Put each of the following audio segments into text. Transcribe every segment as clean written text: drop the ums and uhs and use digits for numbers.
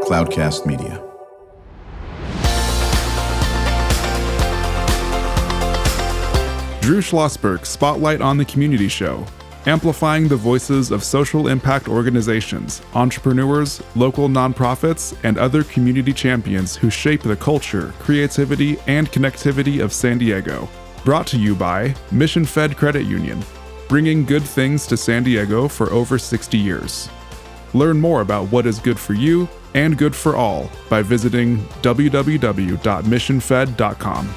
Cloudcast Media. Drew Schlosberg Spotlight on the Community Show, amplifying the voices of social impact organizations, entrepreneurs, local nonprofits, and other community champions who shape the culture, creativity, and connectivity of San Diego. Brought to you by Mission Fed Credit Union, bringing good things to San Diego for over 60 years. Learn more about what is good for you and good for all by visiting www.missionfed.com.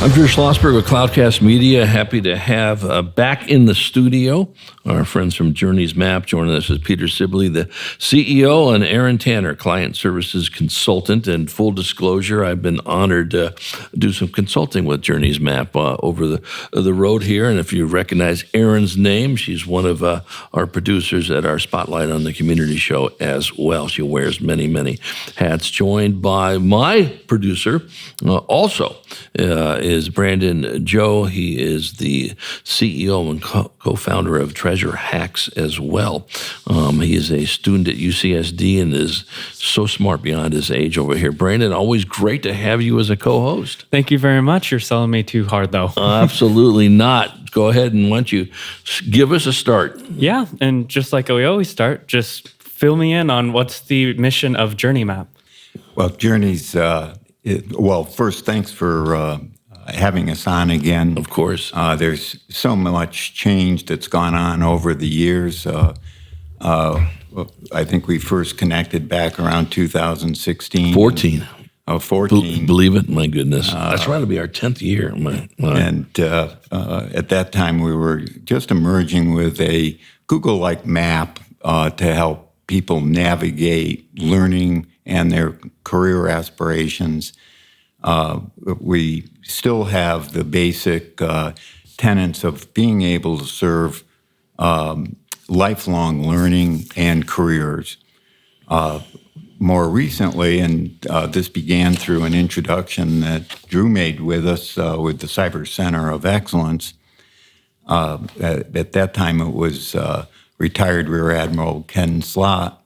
I'm Drew Schlosberg with Cloudcast Media. Happy to have back in the studio our friends from Journeys Map. Joining us is Peter Sibley, the CEO, and Erin Tanner, Client Services Consultant. And full disclosure, I've been honored to do some consulting with Journeys Map over the road here. And if you recognize Erin's name, she's one of our producers at our Spotlight on the Community Show as well. She wears many, many hats. Joined by my producer, also is Brandon Joe. He is the CEO and co-founder of Treasure Hacks as well. He is a student at UCSD and is so smart beyond his age over here. Brandon, always great to have you as a co-host. Thank you very much. You're selling me too hard, though. Absolutely not. Go ahead and why don't you give us a start? Yeah, and just like we always start, just fill me in on what's the mission of Journey Map. Well, Journeys, first, thanks for having us on again. Of course. There's so much change that's gone on over the years. I think we first connected back around 2016. 14. 14. Believe it? My goodness. That's going to be our 10th year. And at that time, we were just emerging with a Google-like map to help people navigate learning and their career aspirations. We still have the basic tenets of being able to serve lifelong learning and careers. More recently, and this began through an introduction that Drew made with us with the Cyber Center of Excellence. At that time, it was retired Rear Admiral Ken Slott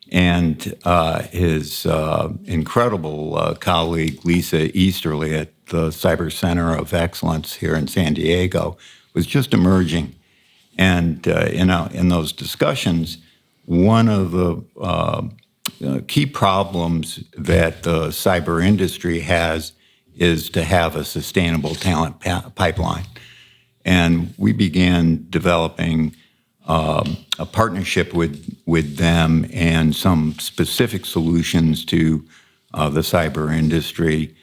and his incredible colleague, Lisa Easterly, at the Cyber Center of Excellence here in San Diego, was just emerging. And in those discussions, one of the key problems that the cyber industry has is to have a sustainable talent pipeline. And we began developing a partnership with them and some specific solutions to the cyber industry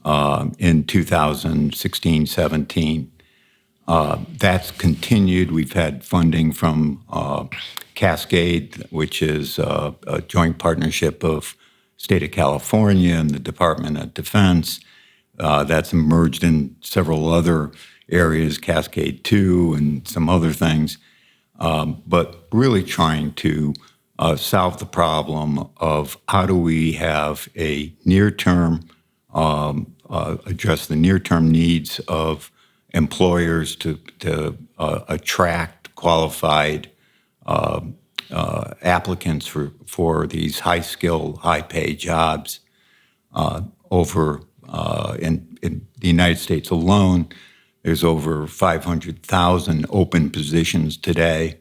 in 2016-17. That's continued. We've had funding from Cascade, which is a joint partnership of State of California and the Department of Defense. That's emerged in several other areas, Cascade 2 and some other things. But really trying to solve the problem of how do we have a near-term, address the near-term needs of employers to attract qualified applicants for these high-skill, high-paid jobs. In the United States alone, there's over 500,000 open positions today.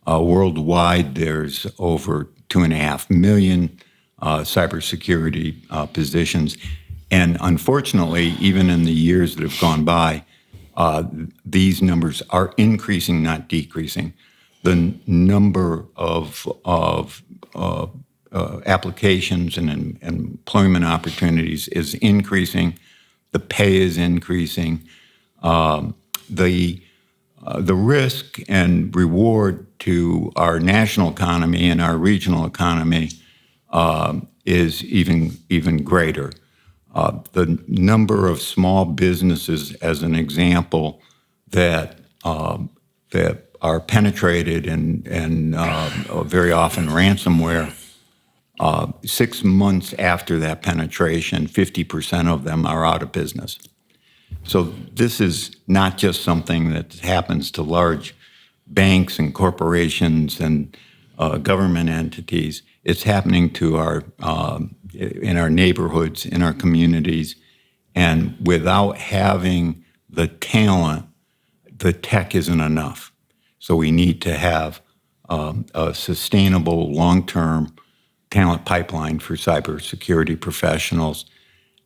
Worldwide, there's over 2.5 million cybersecurity positions. And unfortunately, even in the years that have gone by, these numbers are increasing, not decreasing. The number of applications and employment opportunities is increasing. The pay is increasing. The risk and reward to our national economy and our regional economy is even greater. The number of small businesses, as an example, that are penetrated and very often ransomware. 6 months after that penetration, 50% of them are out of business. So this is not just something that happens to large banks and corporations and government entities. It's happening to in our neighborhoods, in our communities, and without having the talent, the tech isn't enough. So we need to have a sustainable, long-term talent pipeline for cybersecurity professionals,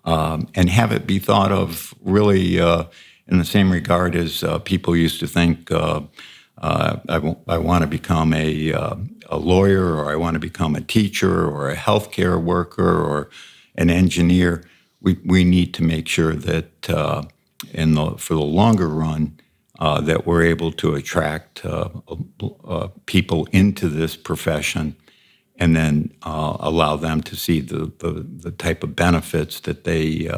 and have it be thought of really in the same regard as people used to think, I want to become a lawyer, or I want to become a teacher, or a healthcare worker, or an engineer. We need to make sure that for the longer run, that we're able to attract people into this profession, and then allow them to see the type of benefits that they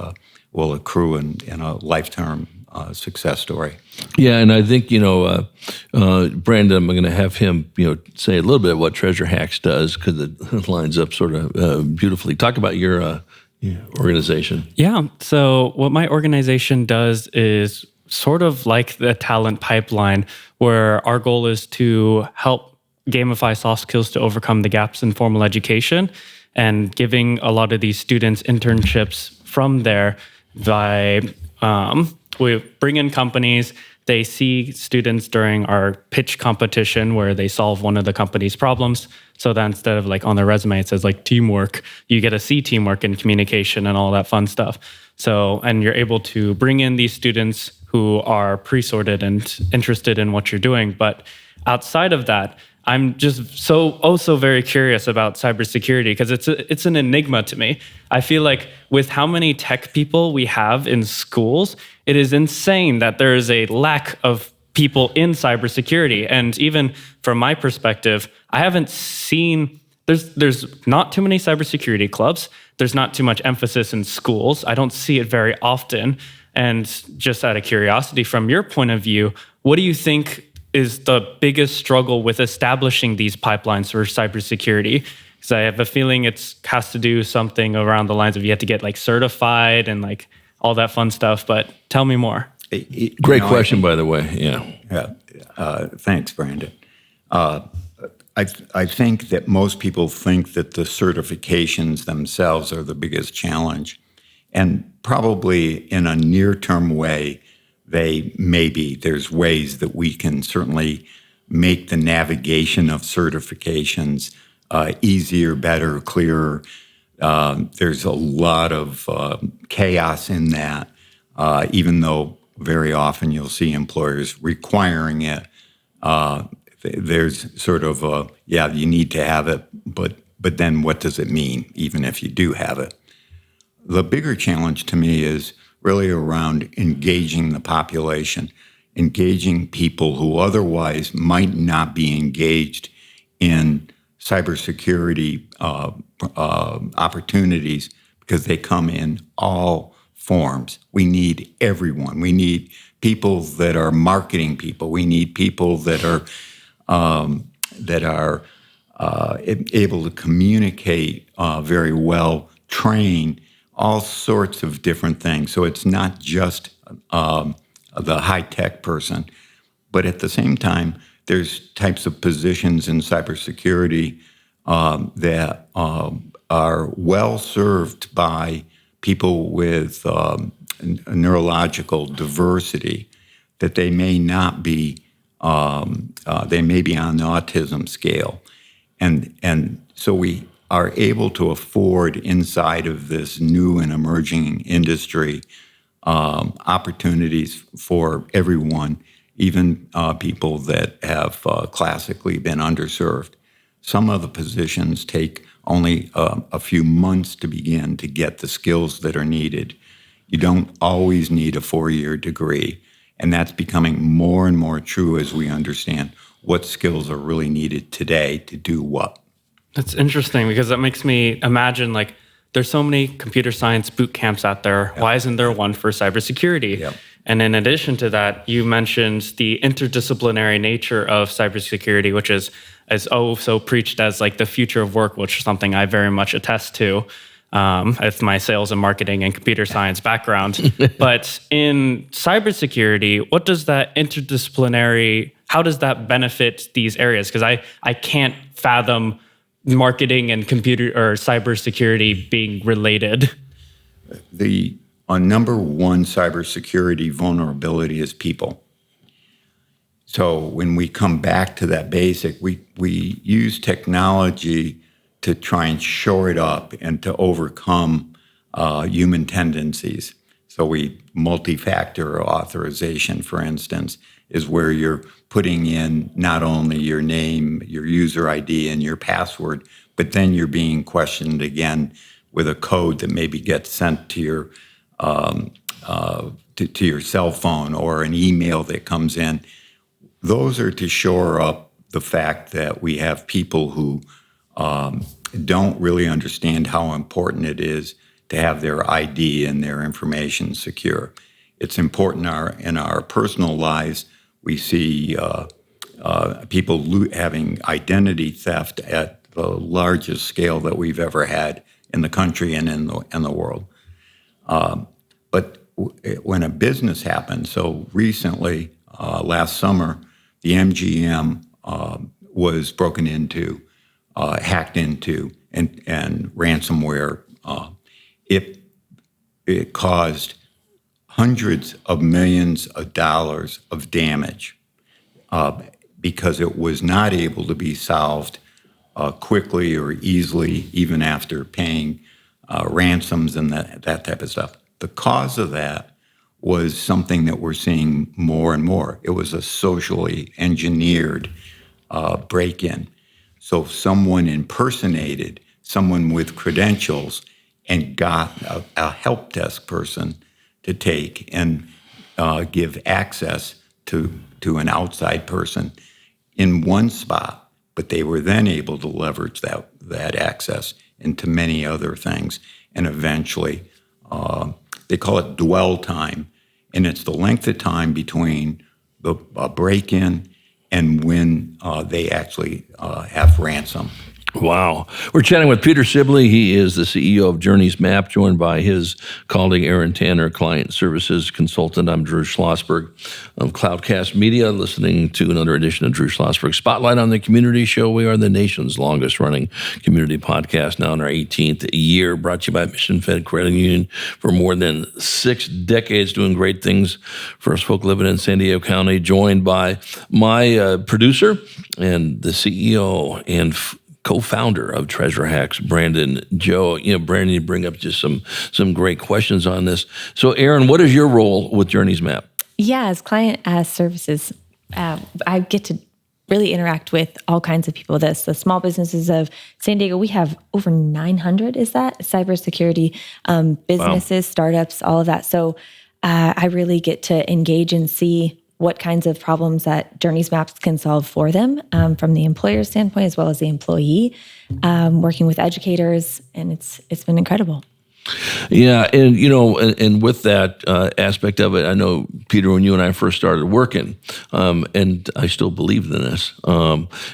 will accrue in a lifetime success story. Yeah, and I think, Brandon, I'm going to have him, say a little bit what Treasure Hacks does, because it lines up sort of beautifully. Talk about your organization. Yeah, so what my organization does is sort of like the talent pipeline, where our goal is to help gamify soft skills to overcome the gaps in formal education, and giving a lot of these students internships from there by we bring in companies. They see students during our pitch competition where they solve one of the company's problems. So that instead of like on their resume, it says like teamwork, you get to see teamwork and communication and all that fun stuff. So, and you're able to bring in these students who are pre-sorted and interested in what you're doing. But outside of that, I'm just so very curious about cybersecurity, because it's an enigma to me. I feel like with how many tech people we have in schools, it is insane that there is a lack of people in cybersecurity. And even from my perspective, I haven't seen, there's not too many cybersecurity clubs. There's not too much emphasis in schools. I don't see it very often. And just out of curiosity, from your point of view, what do you think is the biggest struggle with establishing these pipelines for cybersecurity? Because I have a feeling it has to do something around the lines of you have to get like certified and like all that fun stuff. But tell me more. Great question, by the way. Yeah. Thanks, Brandon. I think that most people think that the certifications themselves are the biggest challenge. And probably in a near-term way, there's ways that we can certainly make the navigation of certifications easier, better, clearer. There's a lot of chaos in that, even though very often you'll see employers requiring it. There's sort of you need to have it, but then what does it mean, even if you do have it? The bigger challenge to me is really around engaging the population, engaging people who otherwise might not be engaged in cybersecurity opportunities, because they come in all forms. We need everyone. We need people that are marketing people. We need people that are able to communicate very well, train, all sorts of different things. So it's not just the high-tech person, but at the same time, there's types of positions in cybersecurity that are well served by people with neurological diversity, that they may not be, they may be on the autism scale. And so we are able to afford inside of this new and emerging industry opportunities for everyone, even people that have classically been underserved. Some of the positions take only a few months to begin to get the skills that are needed. You don't always need a 4-year degree, and that's becoming more and more true as we understand what skills are really needed today to do what. That's interesting, because that makes me imagine, like, there's so many computer science boot camps out there. Yep. Why isn't there one for cybersecurity? Yep. And in addition to that, you mentioned the interdisciplinary nature of cybersecurity, which is so preached as like the future of work, which is something I very much attest to. It's my sales and marketing and computer science background. But in cybersecurity, what does that interdisciplinary how does that benefit these areas? Because I can't fathom marketing and computer or cybersecurity being related. The number one cybersecurity vulnerability is people. So when we come back to that basic, we use technology to try and shore it up and to overcome human tendencies. So multi-factor authorization, for instance, is where you're putting in not only your name, your user ID, and your password, but then you're being questioned again with a code that maybe gets sent to your to your cell phone or an email that comes in. Those are to shore up the fact that we have people who don't really understand how important it is to have their ID and their information secure. It's important in our personal lives. We see people having identity theft at the largest scale that we've ever had in the country and in the world. But when a business happens, so recently, last summer, the MGM was broken into, hacked into, and ransomware. It caused hundreds of millions of dollars of damage because it was not able to be solved quickly or easily, even after paying ransoms and that type of stuff. The cause of that was something that we're seeing more and more. It was a socially engineered break-in. So someone impersonated someone with credentials and got a help desk person to take and give access to an outside person in one spot, but they were then able to leverage that access into many other things. And eventually, they call it dwell time, and it's the length of time between the break-in and when they actually have ransom. Wow. We're chatting with Peter Sibley. He is the CEO of Journeys Map, joined by his colleague Erin Tanner, client services consultant. I'm Drew Schlosberg of Cloudcast Media, listening to another edition of Drew Schlosberg Spotlight on the Community Show. We are the nation's longest running community podcast, now in our 18th year, brought to you by Mission Fed Credit Union for more than 6 decades, doing great things for us folk living in San Diego County, joined by my producer and the CEO and co-founder of Treasure Hacks, Brandon Joe. Brandon, you bring up just some great questions on this. So, Erin, what is your role with Journeys Map? Yeah, as client services, I get to really interact with all kinds of people. The small businesses of San Diego, we have over 900, is that? Cybersecurity businesses, wow. Startups, all of that. So I really get to engage and see what kinds of problems that Journeys Maps can solve for them from the employer standpoint as well as the employee, working with educators, and it's been incredible. Yeah, and with that aspect of it, I know, Peter, when you and I first started working, and I still believe in this,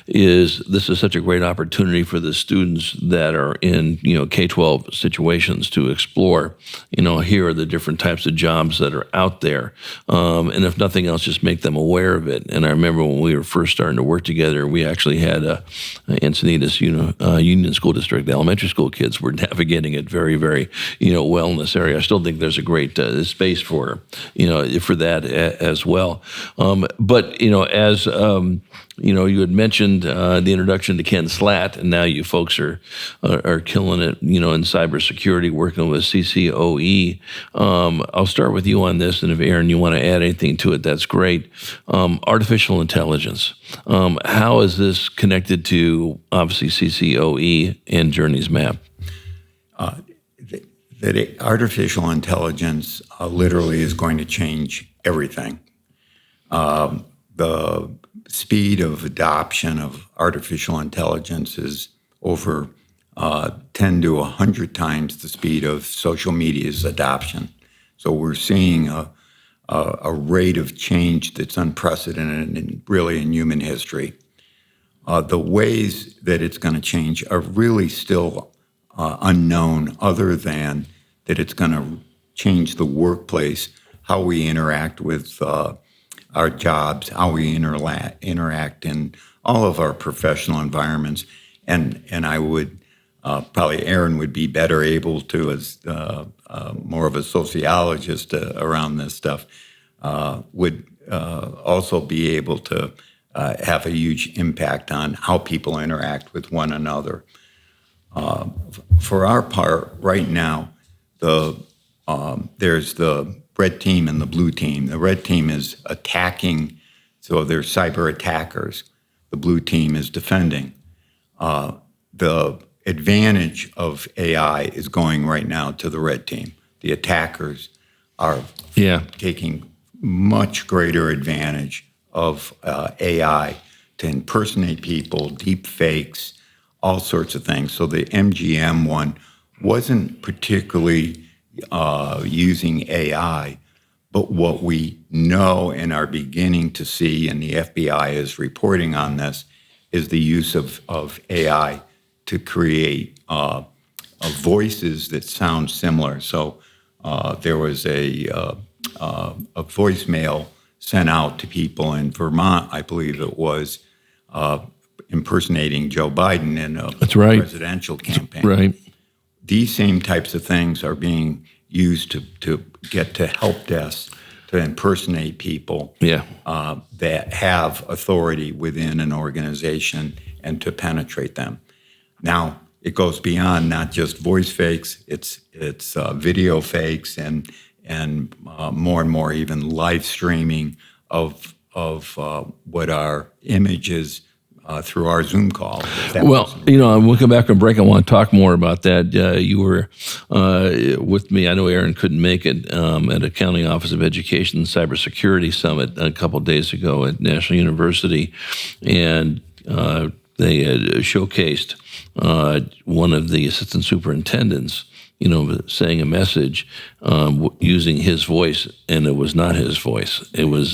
this is such a great opportunity for the students that are in, K-12 situations to explore, here are the different types of jobs that are out there. And if nothing else, just make them aware of it. And I remember when we were first starting to work together, we actually had Encinitas Union School District, the elementary school kids were navigating it very, very well in this area. I still think there's a great space for that as well. But as you had mentioned the introduction to Ken Slatt, and now you folks are killing it, in cybersecurity, working with CCOE. I'll start with you on this, and if Erin, you want to add anything to it, that's great. Artificial intelligence. How is this connected to obviously CCOE and Journeys Map? That artificial intelligence literally is going to change everything. The speed of adoption of artificial intelligence is over 10 to 100 times the speed of social media's adoption. So we're seeing a rate of change that's unprecedented really in human history. The ways that it's going to change are really still unknown, other than that it's going to change the workplace, how we interact with our jobs, how we interact in all of our professional environments. And I would probably Erin would be better able to, as more of a sociologist around this stuff, would also be able to have a huge impact on how people interact with one another. For our part, right now, there's the red team and the blue team. The red team is attacking, so they're cyber attackers. The blue team is defending. The advantage of AI is going right now to the red team. The attackers are taking much greater advantage of AI to impersonate people, deep fakes, all sorts of things. So the MGM one wasn't particularly using AI, but what we know and are beginning to see, and the FBI is reporting on this, is the use of AI to create voices that sound similar. So there was a voicemail sent out to people in Vermont, I believe it was, impersonating Joe Biden in a presidential campaign. Right. These same types of things are being used to get to help desks to impersonate people that have authority within an organization and to penetrate them. Now, it goes beyond not just voice fakes, it's video fakes and more even live streaming of what our images through our Zoom call. Well, we'll come back from break. I want to talk more about that. You were with me. I know Erin couldn't make it at a County Office of Education Cybersecurity Summit a couple of days ago at National University, and they had showcased one of the assistant superintendents, saying a message using his voice, and it was not his voice. It was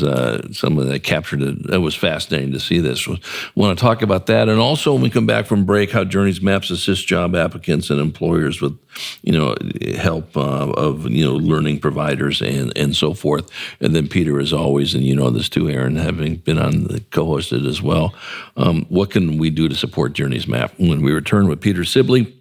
someone that captured it. It was fascinating to see this. We want to talk about that. And also, when we come back from break, how Journeys Maps assist job applicants and employers with, help of, learning providers and so forth. And then Peter, as always, and you know this too, Erin, having been on the co-hosted as well. What can we do to support Journeys Map? When we return with Peter Sibley,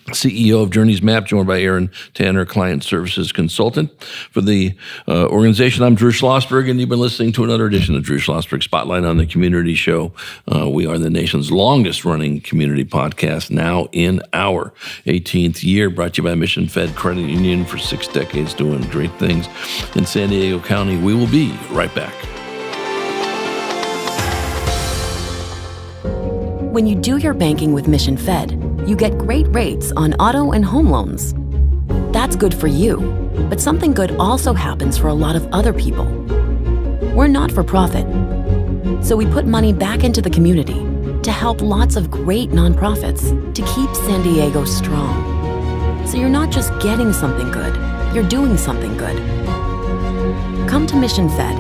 CEO of Journeys Map, joined by Erin Tanner, Client Services Consultant for the organization. I'm Drew Schlosberg, and you've been listening to another edition of Drew Schlosberg Spotlight on the Community Show. We are the nation's longest-running community podcast, now in our 18th year, brought to you by Mission Fed Credit Union for 6 decades, doing great things in San Diego County. We will be right back. When you do your banking with Mission Fed, you get great rates on auto and home loans. That's good for you, but something good also happens for a lot of other people. We're not for profit, so we put money back into the community to help lots of great nonprofits to keep San Diego strong. So you're not just getting something good, you're doing something good. Come to Mission Fed.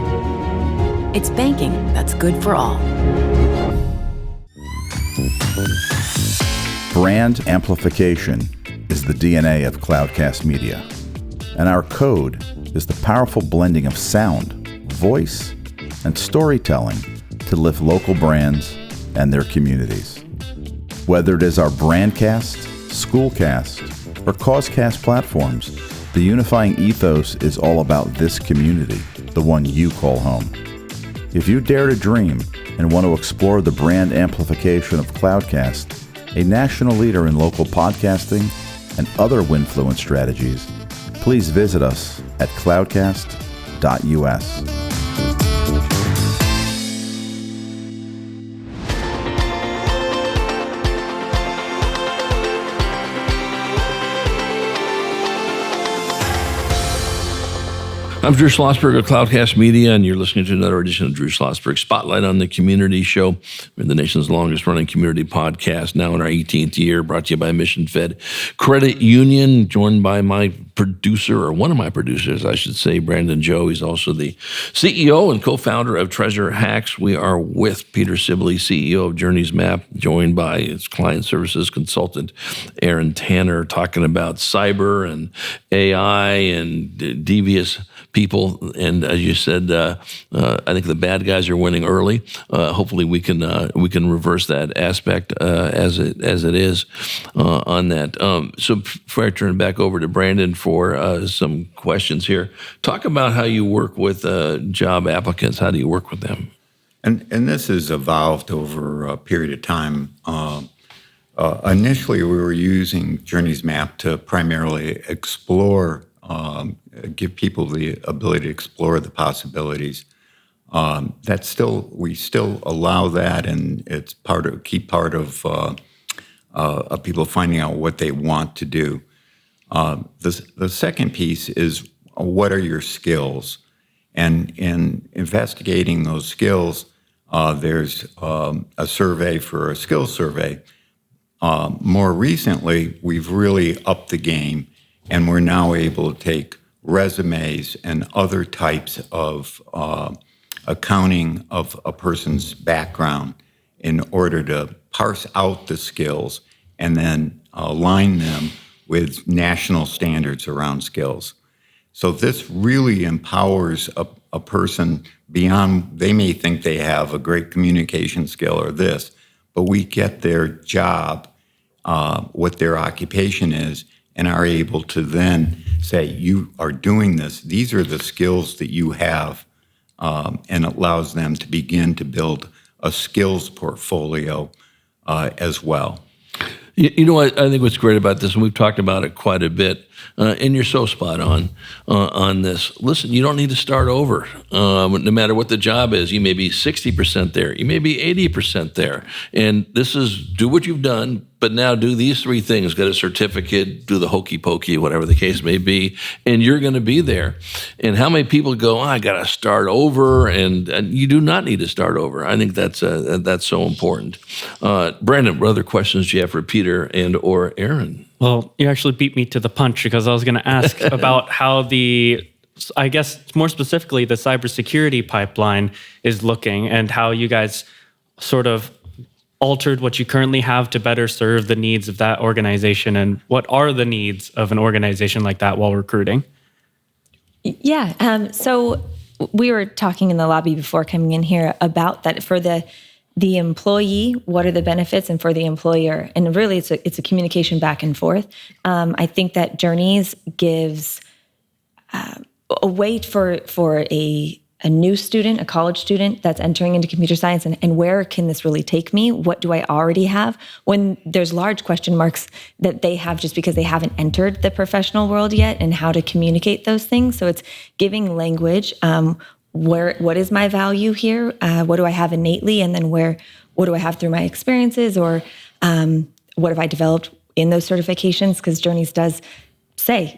It's banking that's good for all. Brand amplification is the DNA of Cloudcast Media, and our code is the powerful blending of sound, voice, and storytelling to lift local brands and their communities. Whether it is our Brandcast, Schoolcast, or Causecast platforms, the unifying ethos is all about this community, the one you call home. If you dare to dream and want to explore the brand amplification of Cloudcast, a national leader in local podcasting and other Winfluence strategies, please visit us at cloudcast.us. I'm Drew Schlosberg of Cloudcast Media, and you're listening to another edition of Drew Schlosberg Spotlight on the Community Show. We're the nation's longest-running community podcast, now in our 18th year, brought to you by Mission Fed Credit Union, joined by my producer, or one of my producers, I should say, Brandon Joe. He's also the CEO and co-founder of Treasure Hacks. We are with Peter Sibley, CEO of Journeys Map, joined by its client services consultant, Erin Tanner, talking about cyber and AI and devious people. And as you said, I think the bad guys are winning early. Hopefully, we can reverse that aspect as it is on that. So before I turn it back over to Brandon for some questions here, talk about how you work with job applicants. How do you work with them? And this has evolved over a period of time. Initially, we were using Journeys Map to primarily explore, give people the ability to explore the possibilities. We still allow that, and it's key part of people finding out what they want to do. The second piece is, what are your skills? And in investigating those skills, there's a survey for a skills survey. More recently, we've really upped the game, and we're now able to take resumes and other types of accounting of a person's background in order to parse out the skills and then align them with national standards around skills. So this really empowers a person beyond, they may think they have a great communication skill or this, but we get their job, what their occupation is, and are able to then say, you are doing this, these are the skills that you have, and allows them to begin to build a skills portfolio as well. You know what I think what's great about this, and we've talked about it quite a bit, and you're so spot on this. Listen, you don't need to start over. No matter what the job is, you may be 60% there, you may be 80% there, and this is do what you've done, but now do these three things: get a certificate, do the hokey pokey, whatever the case may be, and you're going to be there. And how many people go, I got to start over, and you do not need to start over. I think that's so important. Brandon, what other questions do you have for Peter and or Erin? Well, you actually beat me to the punch, because I was going to ask about how I guess more specifically, the cybersecurity pipeline is looking, and how you guys sort of altered what you currently have to better serve the needs of that organization, and what are the needs of an organization like that while recruiting? Yeah. So we were talking in the lobby before coming in here about that for the employee, what are the benefits, and for the employer, and really it's a communication back and forth. I think that Journeys gives a way for a new student, a college student that's entering into computer science, and where can this really take me? What do I already have? When there's large question marks that they have just because they haven't entered the professional world yet, and how to communicate those things. So it's giving language. What is my value here? What do I have innately? And then what do I have through my experiences? Or what have I developed in those certifications? Because Journeys does say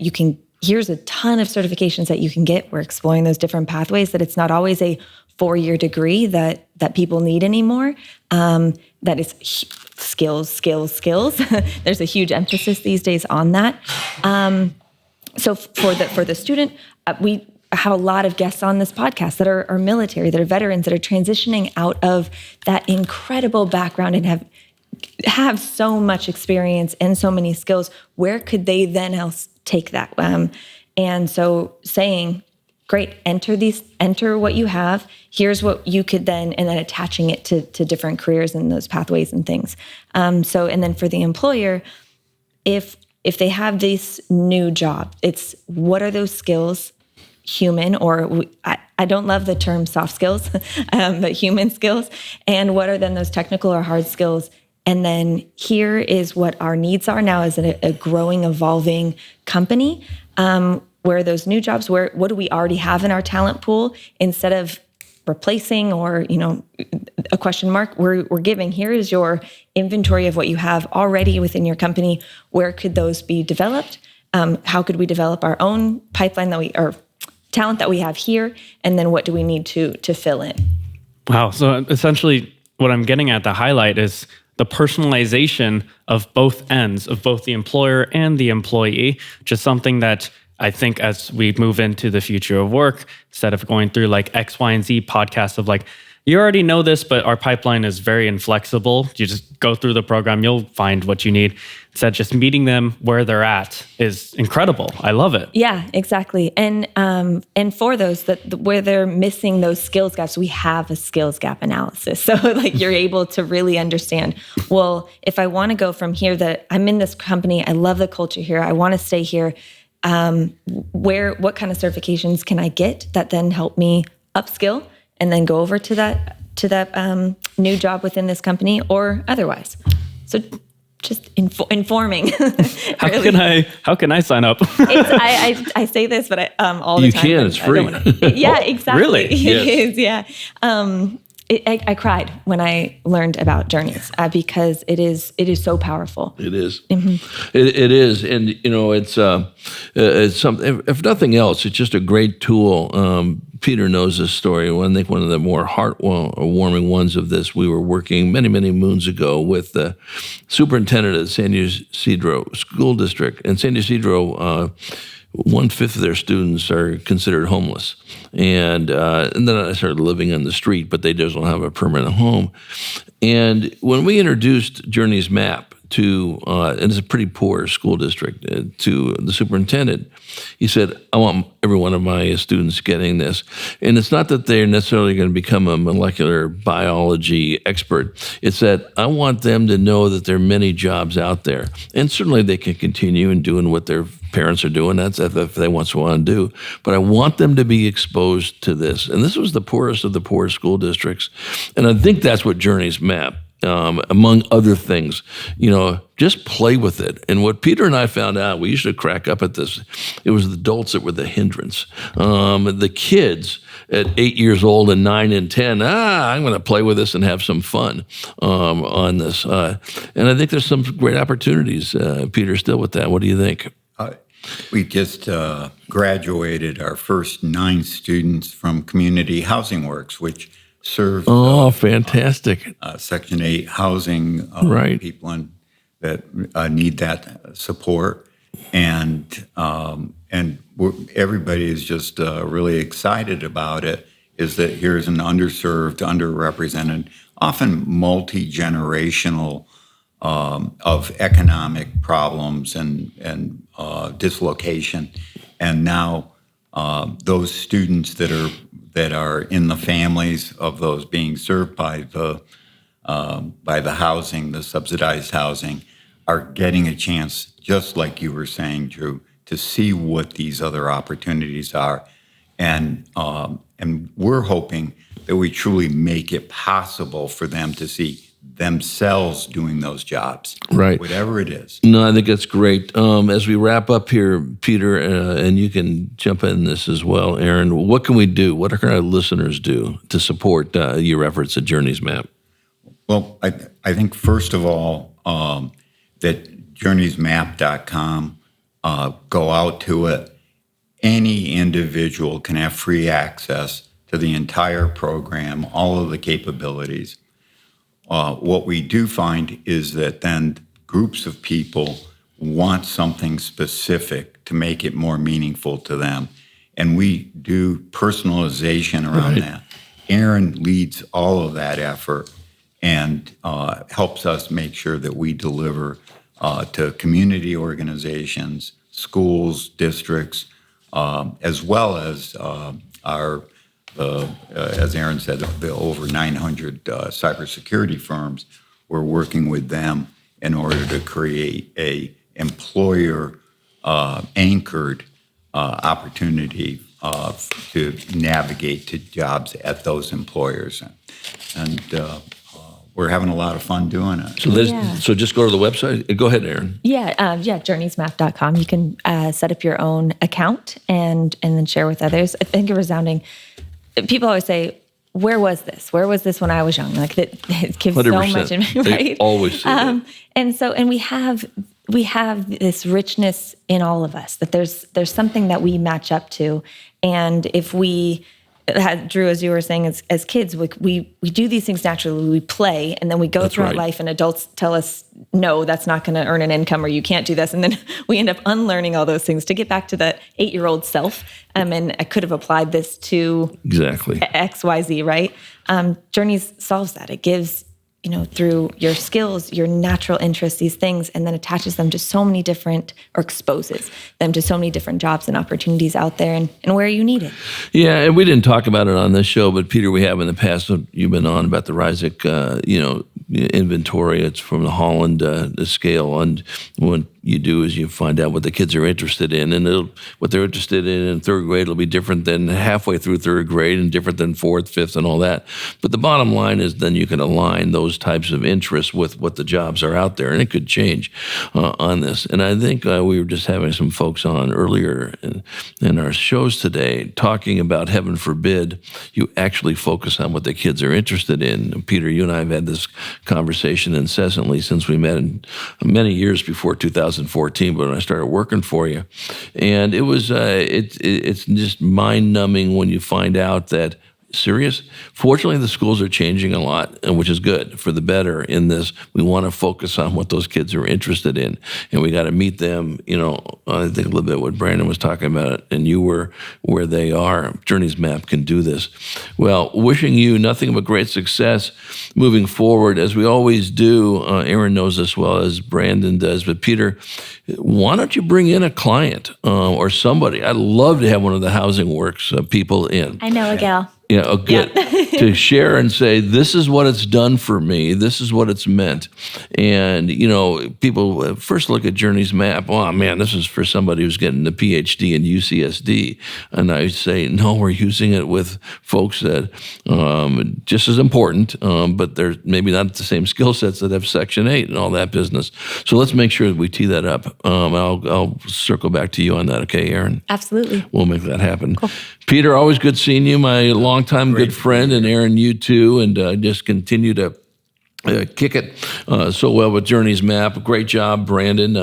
here's a ton of certifications that you can get. We're exploring those different pathways, that it's not always a 4-year degree that people need anymore. That is skills. There's a huge emphasis these days on that. So for the student, we have a lot of guests on this podcast that are military, that are veterans, that are transitioning out of that incredible background and have so much experience and so many skills. Where could they then else take that? And so saying, great, enter what you have. Here's what you could then, and then attaching it to different careers and those pathways and things. And then for the employer, if they have this new job, it's what are those skills, human, or I don't love the term soft skills, but human skills, and what are then those technical or hard skills? And then here is what our needs are now as a growing, evolving company. Where are those new jobs? What do we already have in our talent pool? Instead of replacing or a question mark, we're giving, here is your inventory of what you have already within your company. Where could those be developed? How could we develop our own pipeline or talent that we have here? And then what do we need to fill in? Wow. So essentially what I'm getting at, the highlight, is the personalization of both ends, of both the employer and the employee, which is something that I think as we move into the future of work, instead of going through like X, Y, and Z podcasts of like, you already know this, but our pipeline is very inflexible. You just go through the program, you'll find what you need. Instead, just meeting them where they're at is incredible. I love it. Yeah, exactly. And for those where they're missing those skills gaps, we have a skills gap analysis. So like you're able to really understand, well, if I want to go from here, that I'm in this company, I love the culture here, I want to stay here, what kind of certifications can I get that then help me upskill and then go over to that new job within this company or otherwise. So just informing. How can I sign up? I say this, but all the time. You can. It's free. Yeah, exactly. Really? It is. Yeah. I cried when I learned about Journeys because it is so powerful. It is. Mm-hmm. It is, and it's something. If nothing else, it's just a great tool. Peter knows this story. I think one of the more heartwarming ones of this, we were working many, many moons ago with the superintendent of San Ysidro School District. And San Ysidro, 1/5 of their students are considered homeless. And then I started living on the street, but they just don't have a permanent home. And when we introduced Journeys Map and it's a pretty poor school district, to the superintendent, he said, I want every one of my students getting this. And it's not that they're necessarily going to become a molecular biology expert. It's that I want them to know that there are many jobs out there. And certainly they can continue in doing what their parents are doing. That's if they want to do. But I want them to be exposed to this. And this was the poorest of the poor school districts. And I think that's what Journeys Map, among other things, just play with it. And what Peter and I found out, we used to crack up at this, it was the adults that were the hindrance. The kids at 8 years old and 9 and 10, I'm going to play with this and have some fun on this. And I think there's some great opportunities, Peter, still with that. What do you think? We just graduated our first 9 students from Community Housing Works, which serves fantastic Section 8 housing people that need that support, and everybody is just really excited about it. Is that here's an underserved, underrepresented, often multi-generational of economic problems and dislocation, and now those students that are in the families of those being served by the housing, the subsidized housing, are getting a chance, just like you were saying, Drew, to see what these other opportunities are, and we're hoping that we truly make it possible for them to see themselves doing those jobs, right? Whatever it is. No, I think that's great. As we wrap up here, Peter, and you can jump in this as well, Erin, what can we do? What can our listeners do to support your efforts at Journeys Map? Well, I think first of all, that journeysmap.com, go out to it. Any individual can have free access to the entire program, all of the capabilities. What we do find is that then groups of people want something specific to make it more meaningful to them. And we do personalization around that. Erin leads all of that effort and helps us make sure that we deliver to community organizations, schools, districts, as well as as Erin said, the over 900 cybersecurity firms. We're working with them in order to create a employer anchored opportunity to navigate to jobs at those employers, and we're having a lot of fun doing it. So just go to the website. Go ahead, Erin. Journeysmap.com. You can set up your own account and then share with others. I think a resounding. People always say, "Where was this? Where was this when I was young?" Like it gives 100%. so much, right? They always say that. And we have this richness in all of us, that there's something that we match up to, and if we Drew, as you were saying, as kids, we do these things naturally. We play, and then we go throughout life, and adults tell us, no, that's not going to earn an income, or you can't do this. And then we end up unlearning all those things to get back to the 8-year-old self. And I could have applied this to X, Y, Z, right? Journeys solves that. It gives, through your skills, your natural interests, these things, and then attaches them to so many different, or exposes them to so many different jobs and opportunities out there and where you need it. Yeah, and we didn't talk about it on this show, but Peter, we have in the past, you've been on about the Ryzik, inventory. It's from the Holland scale, and what you do is you find out what the kids are interested in, and what they're interested in third grade will be different than halfway through third grade and different than fourth, fifth, and all that. But the bottom line is then you can align those types of interests with what the jobs are out there, and it could change on this. And I think we were just having some folks on earlier in our shows today talking about, heaven forbid, you actually focus on what the kids are interested in. Peter, you and I have had this conversation incessantly since we met in many years before 2014, but when I started working for you. And it was, it's just mind-numbing when you find out that, serious? Fortunately, the schools are changing a lot, which is good, for the better in this. We want to focus on what those kids are interested in, and we got to meet them, I think a little bit what Brandon was talking about, and you were where they are. Journeys Map can do this. Well, wishing you nothing but great success moving forward, as we always do. Erin knows this well as Brandon does, but Peter, why don't you bring in a client or somebody? I'd love to have one of the Housing Works people in. I know a gal. Yeah, good. To share and say, this is what it's done for me. This is what it's meant. And, people first look at Journeys Map. Oh, man, this is for somebody who's getting a PhD in UCSD. And I say, no, we're using it with folks that just as important, but they're maybe not the same skill sets that have Section 8 and all that business. So let's make sure that we tee that up. I'll circle back to you on that, okay, Erin? Absolutely. We'll make that happen. Cool. Peter, always good seeing you, my longtime good friend, and Erin, you too, and just continue to kick it so well with Journeys Map. Great job, Brandon.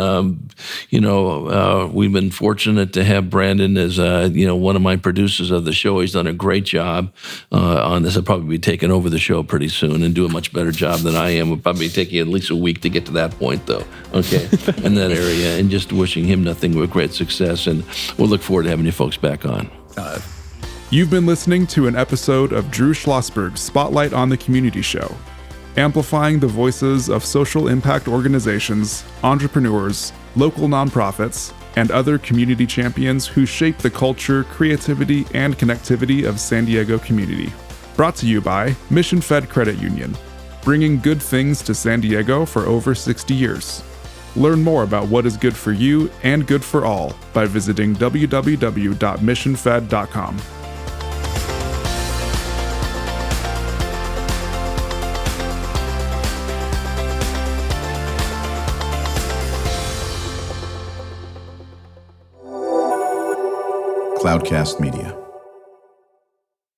We've been fortunate to have Brandon as one of my producers of the show. He's done a great job on this. I'll probably be taking over the show pretty soon and do a much better job than I am. We'll probably take you at least a week to get to that point, though. Okay, in that area, and just wishing him nothing but great success. And we'll look forward to having you folks back on. You've been listening to an episode of Drew Schlosberg's Spotlight on the Community Show, amplifying the voices of social impact organizations, entrepreneurs, local nonprofits, and other community champions who shape the culture, creativity, and connectivity of San Diego community. Brought to you by Mission Fed Credit Union, bringing good things to San Diego for over 60 years. Learn more about what is good for you and good for all by visiting www.missionfed.com. Cloudcast Media.